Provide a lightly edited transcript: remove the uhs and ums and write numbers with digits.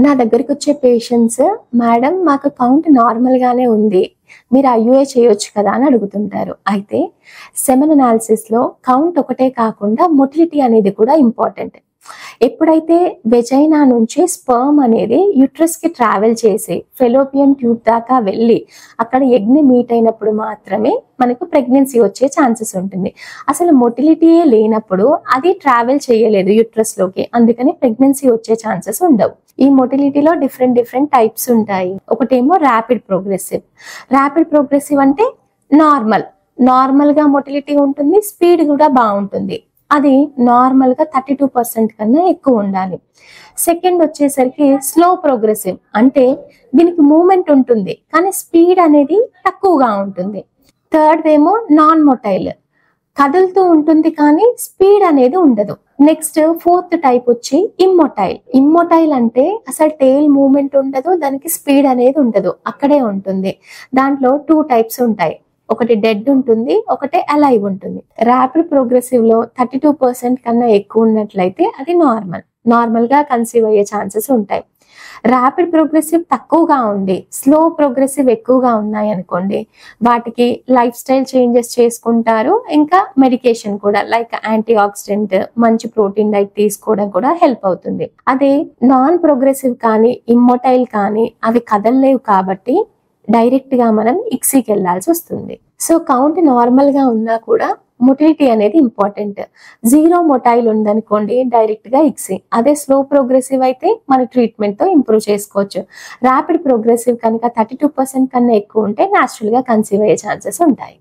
నా దగ్గరికి వచ్చే పేషెంట్స్, మేడం మాకు కౌంట్ నార్మల్ గానే ఉంది, మీరు ఐయుఐ చేయొచ్చు కదా అని అడుగుతుంటారు. అయితే సెమెన్ అనాలిసిస్ లో కౌంట్ ఒకటే కాకుండా మొటిలిటీ అనేది కూడా ఇంపార్టెంట్. ఎప్పుడైతే వెజైనా నుంచి స్పర్మ్ అనేది యూట్రస్ కి ట్రావెల్ చేసి ఫెలోపియన్ ట్యూబ్ దాకా వెళ్ళి అక్కడ ఎగ్ ని మీట్ అయినప్పుడు మాత్రమే మనకు ప్రెగ్నెన్సీ వచ్చే ఛాన్సెస్ ఉంటుంది. అసలు మొటిలిటీయే లేనప్పుడు అది ట్రావెల్ చేయలేదు యూట్రస్ లోకి, అందుకని ప్రెగ్నెన్సీ వచ్చే ఛాన్సెస్ ఉండవు. ఈ మొటిలిటీలో డిఫరెంట్ టైప్స్ ఉంటాయి. ఒకటేమో ర్యాపిడ్ ప్రోగ్రెసివ్. ర్యాపిడ్ ప్రోగ్రెసివ్ అంటే నార్మల్ గా మొటిలిటీ ఉంటుంది, స్పీడ్ కూడా బాగుంటుంది. అది నార్మల్ గా 32% కన్నా ఎక్కువ ఉండాలి. సెకండ్ వచ్చేసరికి స్లో ప్రోగ్రెసివ్, అంటే దీనికి మూమెంట్ ఉంటుంది కానీ స్పీడ్ అనేది తక్కువగా ఉంటుంది. థర్డ్ ఏమో నాన్ మొటైల్, కదులుతూ ఉంటుంది కానీ స్పీడ్ అనేది ఉండదు. నెక్స్ట్ ఫోర్త్ టైప్ వచ్చి ఇమ్మొటైల్ అంటే అసలు టెయిల్ మూమెంట్ ఉండదు, దానికి స్పీడ్ అనేది ఉండదు, అక్కడే ఉంటుంది. దాంట్లో 2 టైప్స్ ఉంటాయి, ఒకటి డెడ్ ఉంటుంది, ఒకటి అలైవ్ ఉంటుంది. ర్యాపిడ్ ప్రోగ్రెసివ్ లో 32% కన్నా ఎక్కువ ఉన్నట్లయితే అది నార్మల్ గా కన్సీవ్ అయ్యే ఛాన్సెస్ ఉంటాయి. ర్యాపిడ్ ప్రోగ్రెసివ్ తక్కువగా ఉండి స్లో ప్రోగ్రెసివ్ ఎక్కువగా ఉన్నాయి అనుకోండి, వాటికి లైఫ్ స్టైల్ చేంజెస్ చేసుకుంటారు, ఇంకా మెడికేషన్ కూడా లైక్ యాంటీ ఆక్సిడెంట్, మంచి ప్రోటీన్ డైట్ తీసుకోవడం కూడా హెల్ప్ అవుతుంది. అదే నాన్ ప్రోగ్రెసివ్ కానీ ఇమ్మొటైల్ కానీ అవి కదలలేవు కాబట్టి డైరెక్ట్ గా మనం ఇక్సీకి వెళ్లాల్సి వస్తుంది. సో కౌంట్ నార్మల్ గా ఉన్నా కూడా మొటిలిటీ అనేది ఇంపార్టెంట్. 0 మొటైల్ ఉందనుకోండి డైరెక్ట్ గా ఇక్సీ. అదే స్లో ప్రోగ్రెసివ్ అయితే మన ట్రీట్మెంట్ తో ఇంప్రూవ్ చేసుకోవచ్చు. ర్యాపిడ్ ప్రోగ్రెసివ్ కనుక 32% కన్నా ఎక్కువ ఉంటే న్యాచురల్ గా కన్సీవ్ అయ్యే ఛాన్సెస్ ఉంటాయి.